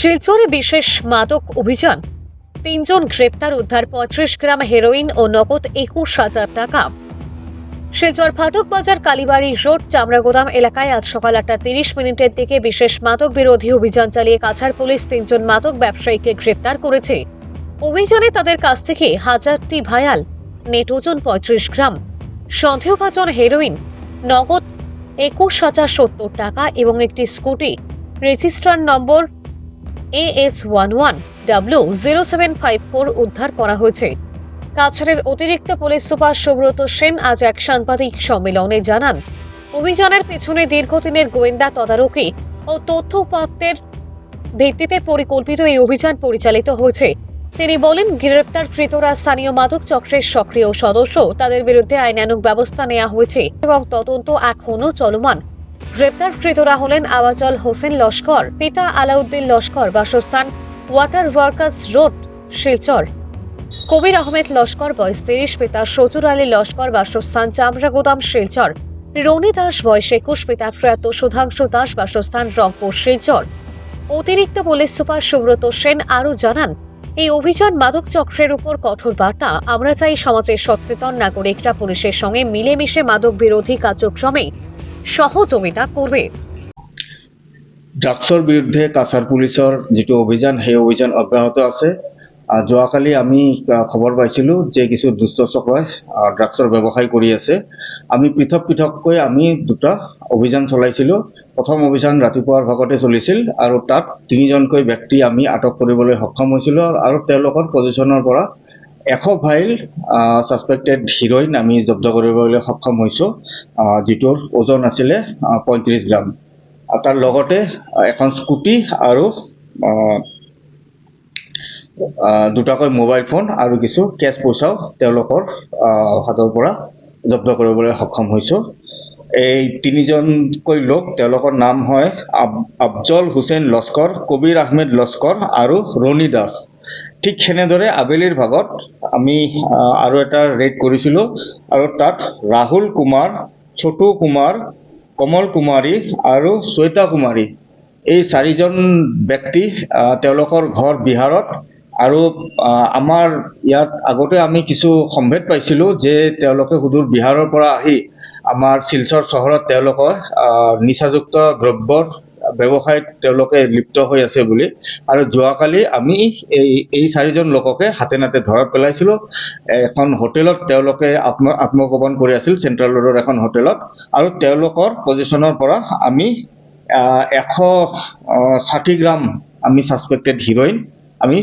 শিলচরে বিশেষ মাদক অভিযান, ৩ জন গ্রেপ্তার, উদ্ধার ৩৫ গ্রাম হেরোইন ও নগদ ২১,০০০ টাকা। শিলচর ফাটক বাজার কালীবাড়ি রোড চামড়াগোদাম এলাকায় আজ সকাল ৮:৩০ দিকে বিশেষ মাদক বিরোধী অভিযান চালিয়ে কাছাড় পুলিশ ৩ জন মাদক ব্যবসায়ীকে গ্রেপ্তার করেছে। অভিযানে তাদের কাছ থেকে ১,০০০টি ভায়াল, নেট ওজন ৩৫ গ্রাম, সন্দেহভাজন হেরোইন, নগদ ২১,০৭০ টাকা এবং একটি স্কুটি রেজিস্ট্রার নম্বর AS11W0754 উদ্ধার করা হয়েছে। কাছাড়ের অতিরিক্ত পুলিশ সুপার সুব্রত সেন আজ এক সাংবাদিক সম্মেলনে জানান, অভিযানের পেছনে দীর্ঘদিনের গোয়েন্দা তদারকি ও তথ্য উপাত্তের ভিত্তিতে পরিকল্পিত এই অভিযান পরিচালিত হয়েছে। তিনি বলেন, গ্রেপ্তারকৃতরা স্থানীয় মাদক চক্রের সক্রিয় সদস্য, তাদের বিরুদ্ধে আইনানুগ ব্যবস্থা নেওয়া হয়েছে এবং তদন্ত এখনও চলমান। গ্রেপ্তারকৃতরা হলেন আওয়াজল হোসেন লস্কর, পিতা আলাউদ্দিন লস্কর, বাসস্থান ওয়াটার ওয়ার্কার্স রোড, শিলচর; কবির আহমেদ লস্কর, বয়স ৩০, পিতা সজুর আলী লস্কর, বাসস্থান চামড়াগোদাম, শিলচর; রনি দাস, বয়স ২১, পিতা প্রয়াত সুধাংশু দাস, বাসস্থান রংপুর, শিলচর। অতিরিক্ত পুলিশ সুপার সুব্রত সেন আরও জানান, এই অভিযান মাদক চক্রের উপর কঠোর বার্তা। আমরা চাই সমাজের সচেতন নাগরিকরা পুলিশের সঙ্গে মিলেমিশে মাদক বিরোধী কার্যক্রমে সহযোগিতা করবে। ড্ৰাগছৰ বিৰুদ্ধে কাছাৰ পুলিচৰ যিটো অভিযান, সেই অভিযান অব্যাহত আছে। যোৱাকালি আমি খবৰ পাইছিলোঁ যে কিছু দুষ্ট চক্ৰই ড্ৰাগছৰ ব্যৱসায় কৰি আছে। আমি পৃথক পৃথককৈ আমি দুটা অভিযান চলাইছিলোঁ। প্ৰথম অভিযান ৰাতিপুৱাৰ ভাগতে চলিছিল আৰু তাত ৩জনকৈ ব্যক্তি আমি আটক কৰিবলৈ সক্ষম হৈছিলোঁ আৰু তেওঁলোকৰ পজিশ্যনৰ পৰা ১০০ ভাইল ছাছপেক্টেড হিৰইন আমি জব্দ কৰিবলৈ সক্ষম হৈছোঁ, যিটোৰ ওজন আছিলে ৩৫ গ্ৰাম। তাৰ লগতে এখন স্কুটি আৰু দুটাকৈ মোবাইল ফোন আৰু কিছু কেছ পইচাও তেওঁলোকৰ হাতৰ পৰা জব্দ কৰিবলৈ সক্ষম হৈছোঁ। এই ৩জনকৈ লোক, তেওঁলোকৰ নাম হয় আফজল হুছেইন লস্কৰ, কবিৰ আহমেদ লস্কৰ আৰু ৰনি দাস। ঠিক সেনেদৰে আবেলিৰ ভাগত আমি আৰু এটা ৰেড কৰিছিলোঁ আৰু তাত ৰাহুল কুমাৰ, ছোটু কুমাৰ, কমল কুমাৰী আৰু শ্বেতা কুমাৰী, এই ৪জন ব্যক্তি, তেওঁলোকৰ ঘৰ বিহাৰত। আৰু আমাৰ ইয়াত আগতে আমি কিছু সম্ভেদ পাইছিলোঁ যে তেওঁলোকে সুদূৰ বিহাৰৰ পৰা আহি আমাৰ শিলচৰ চহৰত তেওঁলোকৰ নিচাযুক্ত দ্ৰব্যৰ ব্যৱসায়ত তেওঁলোকে লিপ্ত হৈ আছে বুলি। আৰু যোৱাকালি আমি এই ৪জন লোককে হাতে নাতে ধৰা পেলাইছিলোঁ। এখন হোটেলত তেওঁলোকে আত্মগোপন কৰি আছিল, চেণ্ট্ৰেল ৰোডৰ এখন হোটেলত। আৰু তেওঁলোকৰ পজিশ্যনৰ পৰা আমি ১৬০ গ্ৰাম আমি ছাছপেক্টেড হিৰইন আমি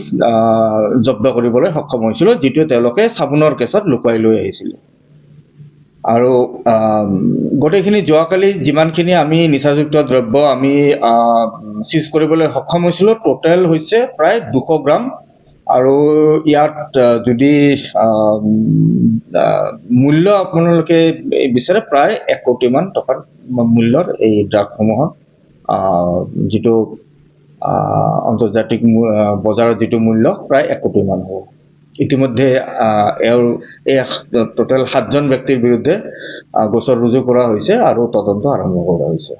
জব্দ কৰিবলৈ সক্ষম হৈছিলোঁ, যিটো তেওঁলোকে চাবোনৰ কেছত লুকুৱাই লৈ আহিছিল। আৰু গোটেইখিনি যোৱাকালি যিমানখিনি আমি নিচাযুক্ত দ্ৰব্য আমি চিজ কৰিবলৈ সক্ষম হৈছিলোঁ, টোটেল হৈছে প্ৰায় ২০০ গ্ৰাম। আৰু ইয়াত যদি মূল্য আপোনালোকে বিচাৰে, প্ৰায় ১ কোটিমান টকাৰ মূল্যৰ এই ড্ৰাগসমূহৰ যিটো আন্তৰ্জাতিক বজাৰৰ যিটো মূল্য, প্ৰায় ১ কোটিমান হ'ব। ইতিমধ্যে এই টোটেল ৭জন ব্যক্তিৰ বিৰুদ্ধে গোচৰ ৰুজু কৰা হৈছে আৰু তদন্ত আৰম্ভ কৰা হৈছে।